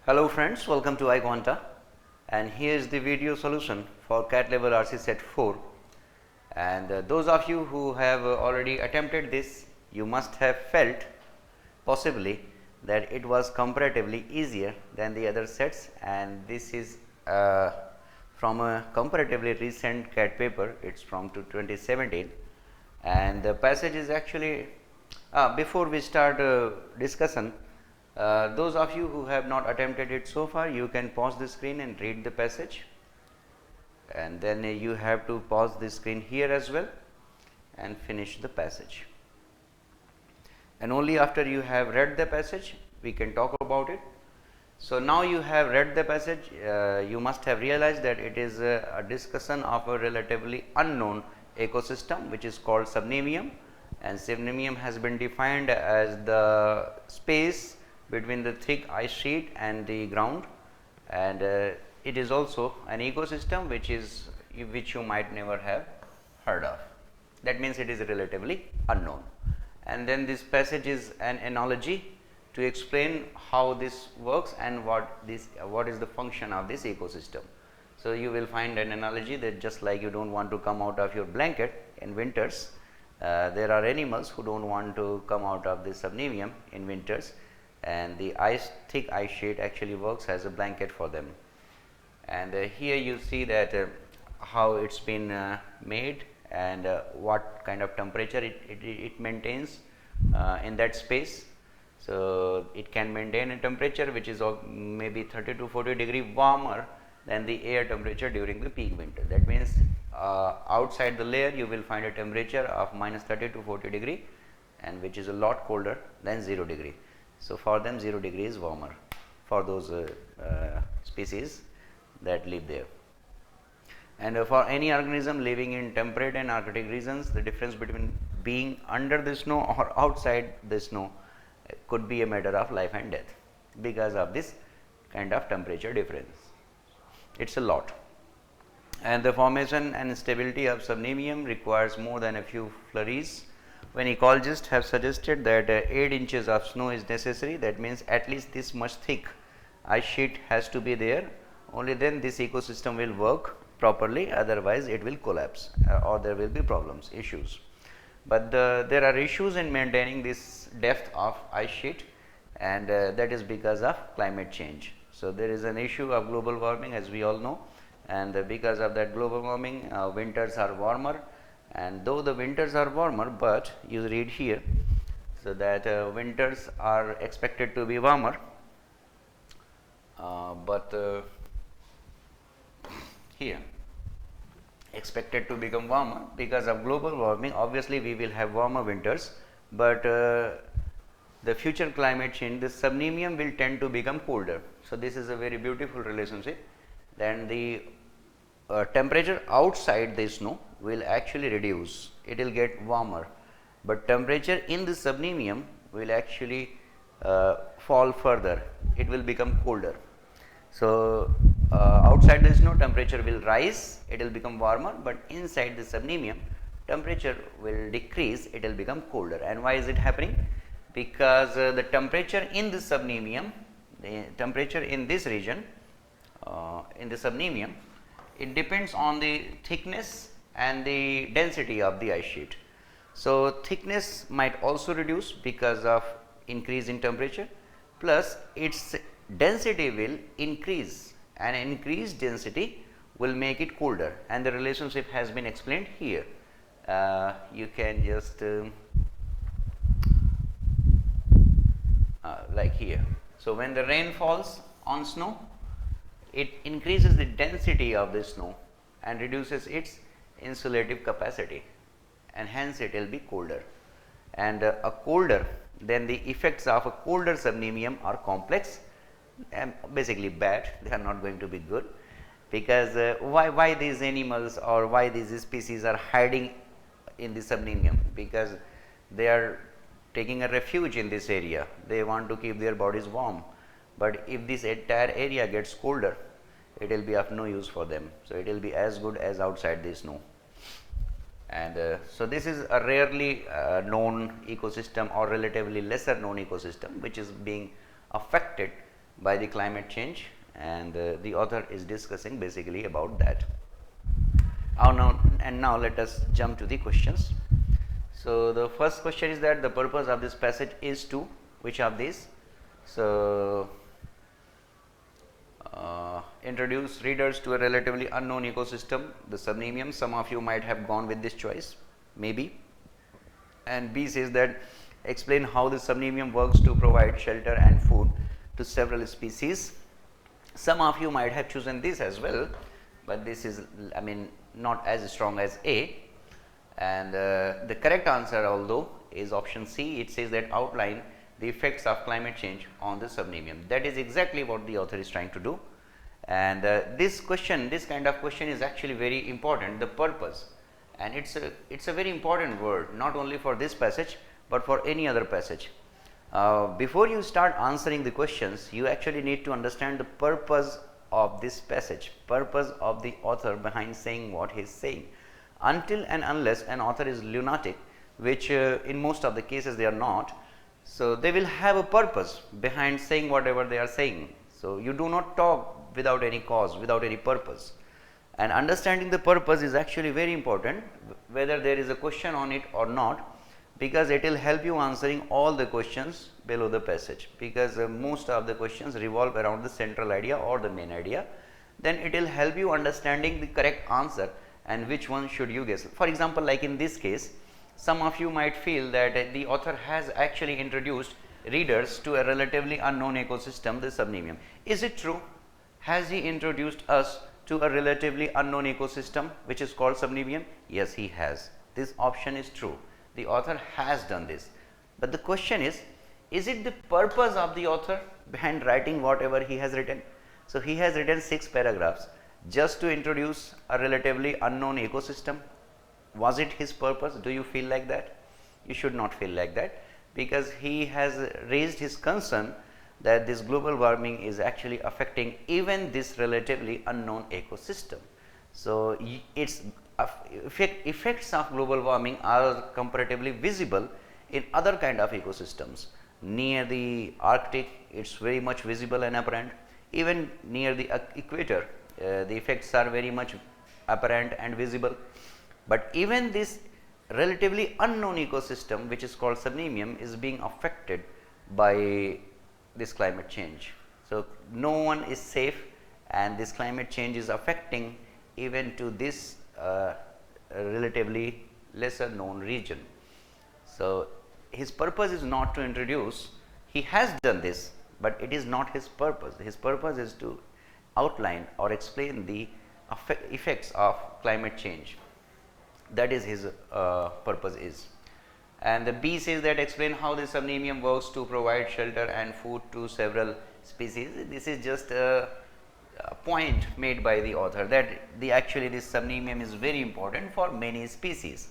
Hello friends, welcome to iQUANTA, and here is the video solution for CAT level RC set 4. And those of you who have already attempted this, you must have felt possibly that it was comparatively easier than the other sets, and this is from a comparatively recent CAT paper. It's from 2017, and the passage is actually before we start discussion. Those of you who have not attempted it so far, you can pause the screen and read the passage, and then you have to pause the screen here as well and finish the passage. And only after you have read the passage, we can talk about it. So now you have read the passage, you must have realized that it is a discussion of a relatively unknown ecosystem which is called subnemium, and subnemium has been defined as the space between the thick ice sheet and the ground, and it is also an ecosystem which you might never have heard of. That means it is relatively unknown. And then this passage is an analogy to explain how this works and what is the function of this ecosystem. So you will find an analogy that just like you don't want to come out of your blanket in winters, there are animals who don't want to come out of the subnemium in winters, and the thick ice sheet actually works as a blanket for them. And here you see that how it's been made, and what kind of temperature it maintains in that space. So it can maintain a temperature which is of maybe 30 to 40 degree warmer than the air temperature during the peak winter. That means outside the layer you will find a temperature of minus 30 to 40 degree, and which is a lot colder than 0 degree. So for them 0 degree is warmer for those species that live there. And for any organism living in temperate and Arctic regions, the difference between being under the snow or outside the snow could be a matter of life and death because of this kind of temperature difference. It's a lot. And the formation and stability of subnemium requires more than a few flurries. When ecologists have suggested that 8 inches of snow is necessary, that means at least this much thick ice sheet has to be there. Only then this ecosystem will work properly, otherwise it will collapse or there will be problems, issues. But there are issues in maintaining this depth of ice sheet, and that is because of climate change. So there is an issue of global warming, as we all know, and because of that global warming, winters are warmer. And though the winters are warmer, but you read here, so that winters are expected to be warmer, but here expected to become warmer because of global warming. Obviously we will have warmer winters, but the future climate change, the subnemium will tend to become colder. So this is a very beautiful relationship. Then the temperature outside the snow will actually reduce, it will get warmer, but temperature in the subnemium will actually fall further, it will become colder. So outside the snow temperature will rise, it will become warmer, but inside the subnemium temperature will decrease, it will become colder. And why is it happening? Because the temperature in the subnemium, the temperature in this region in the subnemium, it depends on the thickness and the density of the ice sheet. So thickness might also reduce because of increase in temperature, plus its density will increase, and increased density will make it colder, and the relationship has been explained here. You can just like here. So when the rain falls on snow, it increases the density of the snow and reduces its insulative capacity, and hence it will be colder. And a colder, then the effects of a colder subnemium are complex and basically bad, they are not going to be good, because why these animals or why these species are hiding in the subnemium? Because they are taking a refuge in this area, they want to keep their bodies warm. But if this entire area gets colder, it will be of no use for them. So it will be as good as outside the snow. And so this is a rarely known ecosystem, or relatively lesser known ecosystem, which is being affected by the climate change, and the author is discussing basically about that. Now let us jump to the questions. So, the first question is that the purpose of this passage is to which of these? So, introduce readers to a relatively unknown ecosystem, the subnemium. Some of you might have gone with this choice, maybe. And B says that explain how the subnemium works to provide shelter and food to several species. Some of you might have chosen this as well, but this is, I mean, not as strong as A. And the correct answer, although, is option C. It says that outline the effects of climate change on the subnemium. That is exactly what the author is trying to do. And this kind of question is actually very important, the purpose. And it's a very important word, not only for this passage, but for any other passage. Before you start answering the questions, you actually need to understand the purpose of this passage, purpose of the author behind saying what he is saying. Until and unless an author is lunatic, which in most of the cases they are not, so they will have a purpose behind saying whatever they are saying. So, you do not talk without any cause, without any purpose. And understanding the purpose is actually very important, whether there is a question on it or not, because it will help you answering all the questions below the passage, because most of the questions revolve around the central idea or the main idea. Then it will help you understanding the correct answer and which one should you guess. For example, like in this case, some of you might feel that the author has actually introduced readers to a relatively unknown ecosystem, the subnemium. Is it true? Has he introduced us to a relatively unknown ecosystem which is called subnemium? Yes, he has. This option is true. The author has done this. But the question is it the purpose of the author behind writing whatever he has written? So, he has written 6 paragraphs just to introduce a relatively unknown ecosystem. Was it his purpose? Do you feel like that? You should not feel like that, because he has raised his concern that this global warming is actually affecting even this relatively unknown ecosystem. So, its effects of global warming are comparatively visible in other kind of ecosystems. Near the Arctic, it is very much visible and apparent. Even near the equator, the effects are very much apparent and visible. But even this relatively unknown ecosystem, which is called subnemium, is being affected by this climate change. So, no one is safe, and this climate change is affecting even to this relatively lesser known region. So, his purpose is not to introduce, he has done this, but it is not his purpose. His purpose is to outline or explain the effects of climate change. That is his purpose is. And the B says that explain how the subnemium works to provide shelter and food to several species. This is just a point made by the author that actually this subnemium is very important for many species.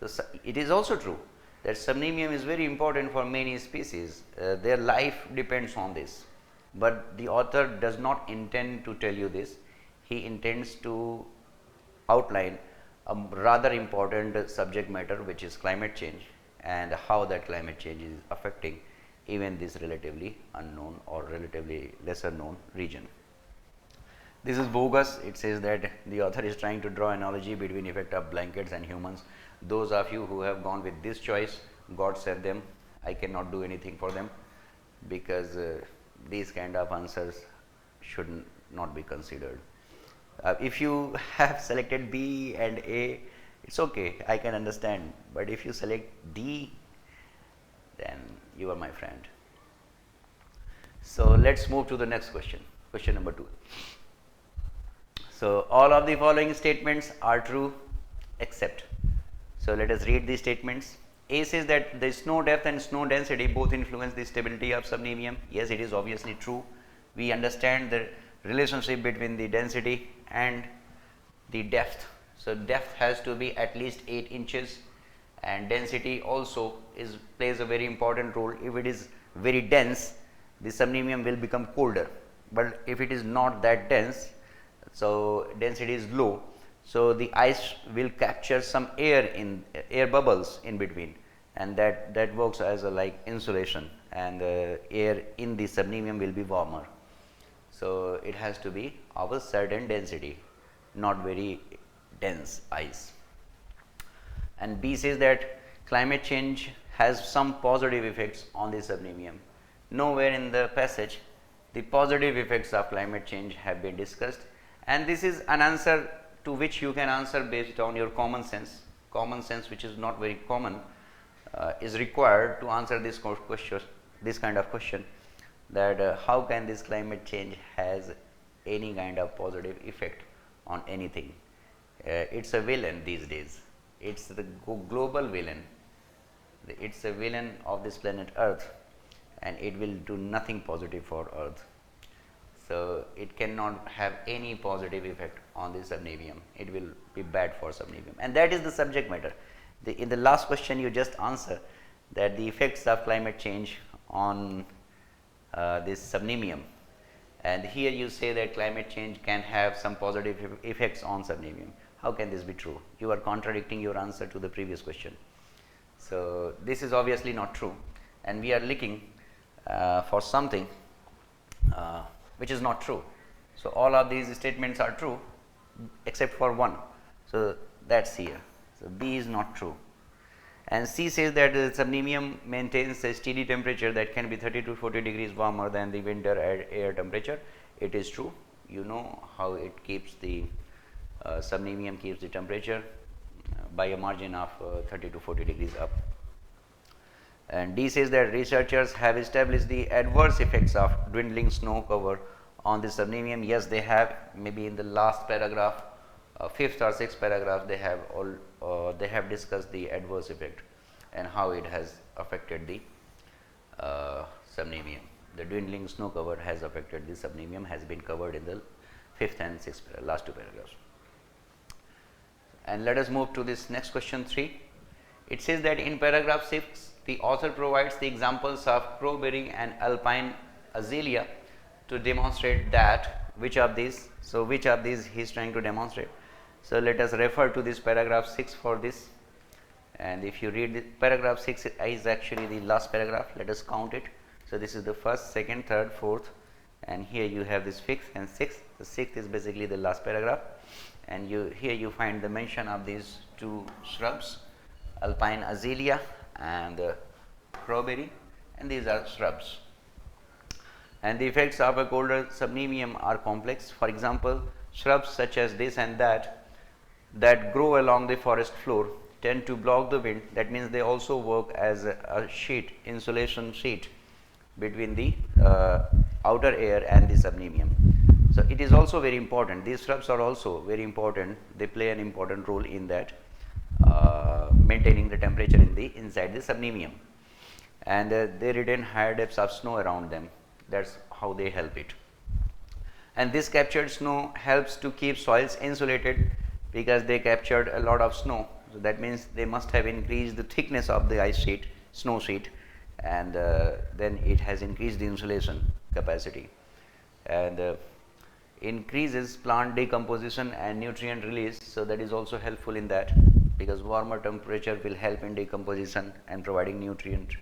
So, it is also true that subnemium is very important for many species. Their life depends on this, but the author does not intend to tell you this. He intends to outline a rather important subject matter, which is climate change, and how that climate change is affecting even this relatively unknown or relatively lesser known region. This is bogus. It says that the author is trying to draw analogy between effect of blankets and humans. Those of you who have gone with this choice, God save them. I cannot do anything for them, because these kind of answers should not be considered. If you have selected B and A, it's okay, I can understand, but if you select D, then you are my friend. So, let us move to the next question, question number 2. So, all of the following statements are true except. So, let us read these statements. A says that the snow depth and snow density both influence the stability of subnemium. Yes, it is obviously true. We understand the relationship between the density and the depth. So, depth has to be at least 8 inches, and density also plays a very important role. If it is very dense, the subnemium will become colder, but if it is not that dense, so density is low, so the ice will capture some air bubbles in between, and that works as a like insulation, and air in the subnemium will be warmer. So, it has to be of a certain density, not very dense ice. And B says that climate change has some positive effects on the subnemium. Nowhere in the passage the positive effects of climate change have been discussed, and this is an answer to which you can answer based on your common sense. Common sense, which is not very common, is required to answer this question, this kind of question, that how can this climate change has any kind of positive effect on anything. It's a villain these days. It's the global villain. It's a villain of this planet Earth, and it will do nothing positive for Earth. So, it cannot have any positive effect on the subnemium. It will be bad for subnemium, and that is the subject matter. In the last question you just answer that the effects of climate change on this subnemium, and here you say that climate change can have some positive effects on subnemium. How can this be true? You are contradicting your answer to the previous question. So, this is obviously not true, and we are looking for something which is not true. So, all of these statements are true except for one. So, that is here. So, B is not true, and C says that the subnemium maintains a steady temperature that can be 30 to 40 degrees warmer than the winter air temperature. It is true. You know how it keeps the subnemium keeps the temperature by a margin of 30 to 40 degrees up. And D says that researchers have established the adverse effects of dwindling snow cover on the subnemium. Yes, they have. Maybe in the last paragraph, fifth or sixth paragraph, they have discussed the adverse effect and how it has affected the subnemium. The dwindling snow cover has affected the subnemium, has been covered in the fifth and sixth last two paragraphs. And let us move to this next question 3. It says that in paragraph 6, the author provides the examples of crowberry and alpine azalea to demonstrate that which of these. So, which of these he is trying to demonstrate. So, let us refer to this paragraph 6 for this, and if you read the paragraph 6 is actually the last paragraph. Let us count it. So, this is the first, second, third, fourth, and here you have this fifth and sixth. The sixth is basically the last paragraph, and here you find the mention of these two shrubs, alpine azalea and crowberry, and these are shrubs. And the effects of a colder subnemium are complex. For example, shrubs such as this and that grow along the forest floor tend to block the wind. That means they also work as a sheet, insulation sheet between the outer air and the subnemium. So, it is also very important. These shrubs are also very important. They play an important role in that maintaining the temperature inside the subnemium, and they retain higher depths of snow around them. That is how they help it. And this captured snow helps to keep soils insulated because they captured a lot of snow. So, that means they must have increased the thickness of the ice sheet, snow sheet, and then it has increased the insulation capacity, and increases plant decomposition and nutrient release. So, that is also helpful in that, because warmer temperature will help in decomposition and providing nutrient.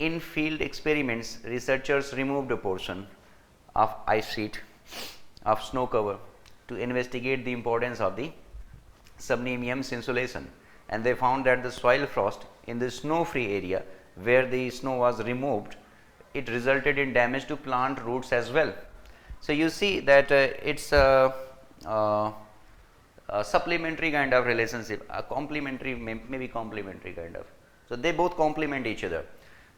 In field experiments, researchers removed a portion of ice sheet of snow cover to investigate the importance of the subnemium's insulation, and they found that the soil frost in the snow free area where the snow was removed, it resulted in damage to plant roots as well. So, you see that it's a supplementary kind of relationship, a complementary, maybe complementary kind of. So, they both complement each other.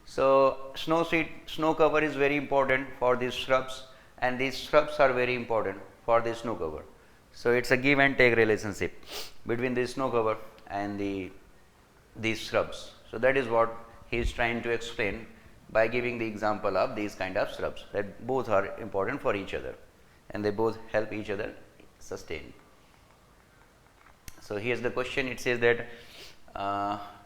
So, snow cover is very important for these shrubs, and these shrubs are very important for the snow cover. So, it is a give and take relationship between the snow cover and these shrubs. So, that is what he is trying to explain by giving the example of these kind of shrubs, that both are important for each other and they both help each other sustain. So, here is the question. It says that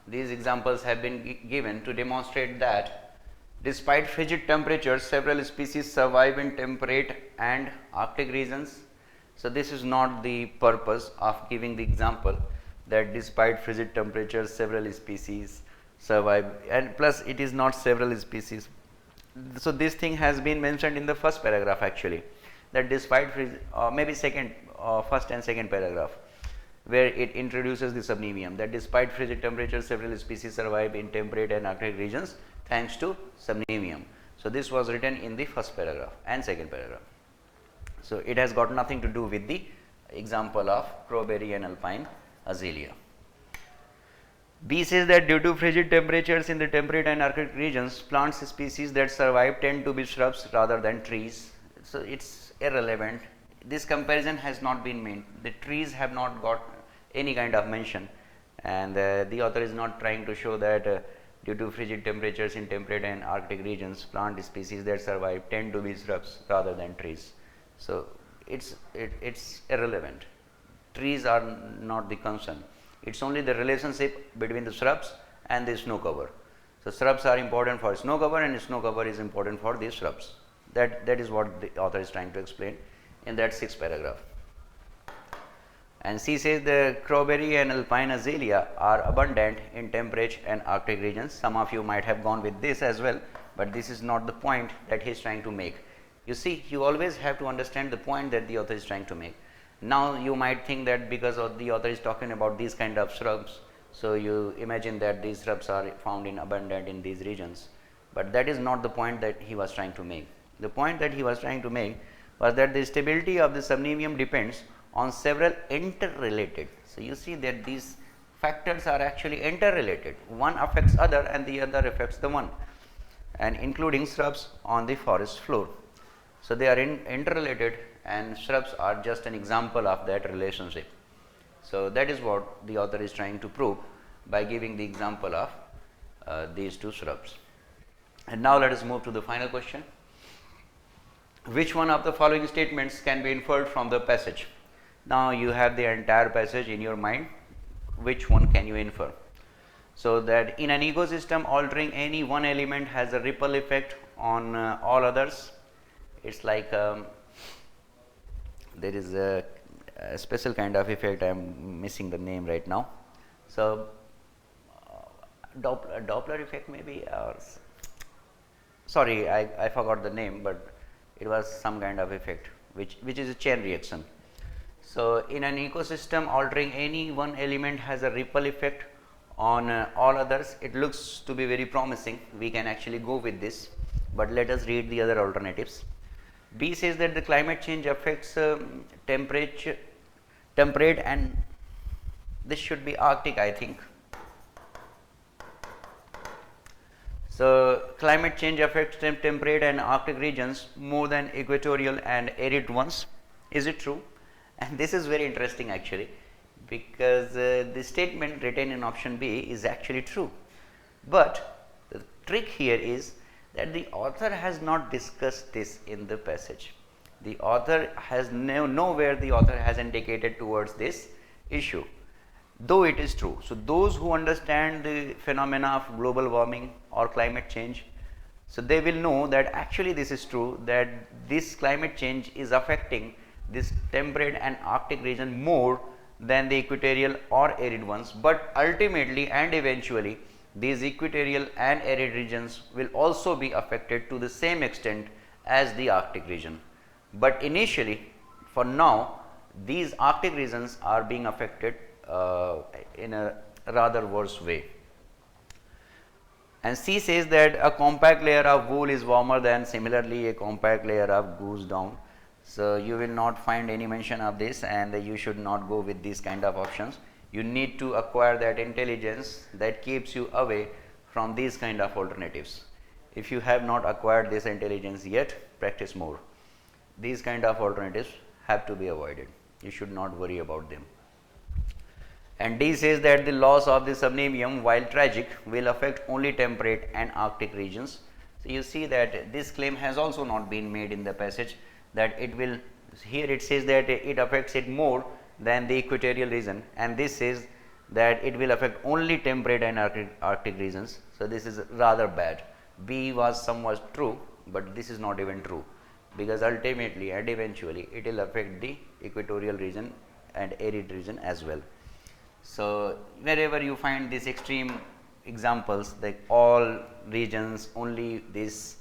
these examples have been given to demonstrate that despite frigid temperatures, several species survive in temperate and arctic regions. So, this is not the purpose of giving the example, that despite frigid temperatures several species survive, and plus it is not several species, So this thing has been mentioned in the first paragraph actually, that despite maybe first and second paragraph, where it introduces the subnemium, that despite frigid temperatures several species survive in temperate and arctic regions thanks to subnemium. So this was written in the first paragraph and second paragraph. So it has got nothing to do with the example of crowberry and alpine azalea. B says that due to frigid temperatures in the temperate and arctic regions, plant species that survive tend to be shrubs rather than trees. So it's irrelevant. This comparison has not been made. The trees have not got any kind of mention, and the author is not trying to show that due to frigid temperatures in temperate and arctic regions, plant species that survive tend to be shrubs rather than trees. So it's irrelevant. Trees are not the concern. It's only the relationship between the shrubs and the snow cover. So shrubs are important for snow cover, and snow cover is important for these shrubs. That is what the author is trying to explain in that sixth paragraph. And C says the crowberry and alpine azalea are abundant in temperate and arctic regions. Some of you might have gone with this as well, but this is not the point that he is trying to make. You see, you always have to understand the point that the author is trying to make. Now you might think that because of the author is talking about these kind of shrubs, so you imagine that these shrubs are found in abundant in these regions, but that is not the point that he was trying to make. The point that he was trying to make was that the stability of the subnemium depends on several interrelated. So you see that these factors are actually interrelated. One affects other and the other affects the one, and including shrubs on the forest floor. So they are interrelated, and shrubs are just an example of that relationship. So that is what the author is trying to prove by giving the example of these two shrubs. And now let us move to the final question. Which one of the following statements can be inferred from the passage? Now you have the entire passage in your mind. Which one can you infer? So that in an ecosystem, altering any one element has a ripple effect on all others. It's like there is a special kind of effect. I am missing the name right now. So Doppler effect maybe, or sorry, I forgot the name, but it was some kind of effect which is a chain reaction. So in an ecosystem, altering any one element has a ripple effect on all others. It looks to be very promising. We can actually go with this, but let us read the other alternatives. B says that the climate change affects temperate, and this should be Arctic, I think. So climate change affects temperate and Arctic regions more than equatorial and arid ones. Is it true? And this is very interesting actually, because the statement written in option B is actually true. But the trick here is that the author has not discussed this in the passage. The author has nowhere the author has indicated towards this issue, though it is true. So those who understand the phenomena of global warming or climate change, so they will know that actually this is true, that this climate change is affecting this temperate and Arctic region more than the equatorial or arid ones, but ultimately and eventually these equatorial and arid regions will also be affected to the same extent as the Arctic region. But initially, for now, these Arctic regions are being affected in a rather worse way. And C says that a compact layer of wool is warmer than similarly a compact layer of goose down. So you will not find any mention of this, and you should not go with these kind of options. You need to acquire that intelligence that keeps you away from these kind of alternatives. If you have not acquired this intelligence yet, practice more. These kind of alternatives have to be avoided. You should not worry about them. And D says that the loss of the subnemium, while tragic, will affect only temperate and Arctic regions. So you see that this claim has also not been made in the passage, that it will, here it says that it affects it more than the equatorial region, and this says that it will affect only temperate and Arctic regions. So this is rather bad. B was somewhat true, but this is not even true, because ultimately and eventually it will affect the equatorial region and arid region as well. So wherever you find these extreme examples, like all regions, only this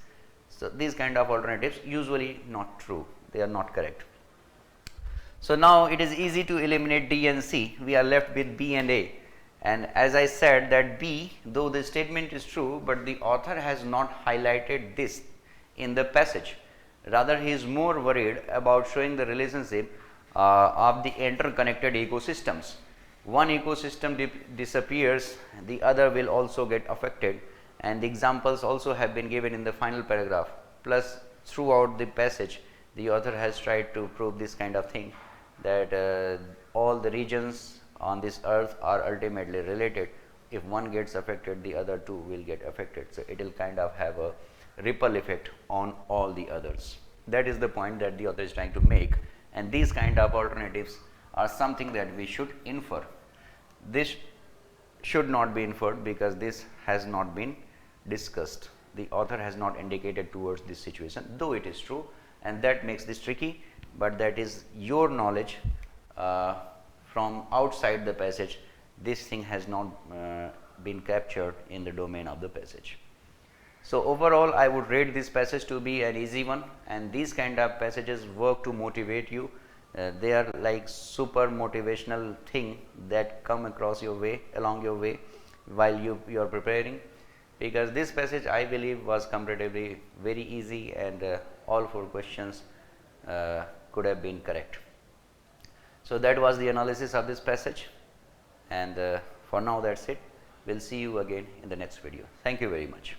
So, these kind of alternatives usually not true, they are not correct. So, now it is easy to eliminate D and C, we are left with B and A, and as I said that B, though the statement is true, but the author has not highlighted this in the passage, rather he is more worried about showing the relationship of the interconnected ecosystems. One ecosystem disappears, the other will also get affected, and the examples also have been given in the final paragraph, plus throughout the passage the author has tried to prove this kind of thing, that all the regions on this earth are ultimately related. If one gets affected, the other two will get affected. So, it will kind of have a ripple effect on all the others. That is the point that the author is trying to make, and these kind of alternatives are something that we should infer. This should not be inferred because this has not been discussed. The author has not indicated towards this situation, though it is true, and that makes this tricky, but that is your knowledge from outside the passage. This thing has not been captured in the domain of the passage. So, overall I would rate this passage to be an easy one, and these kind of passages work to motivate you. They are like super motivational thing that come across your way, along your way while you are preparing, because this passage I believe was comparatively very easy, and all 4 questions could have been correct. So, that was the analysis of this passage, and for now that is it. We will see you again in the next video. Thank you very much.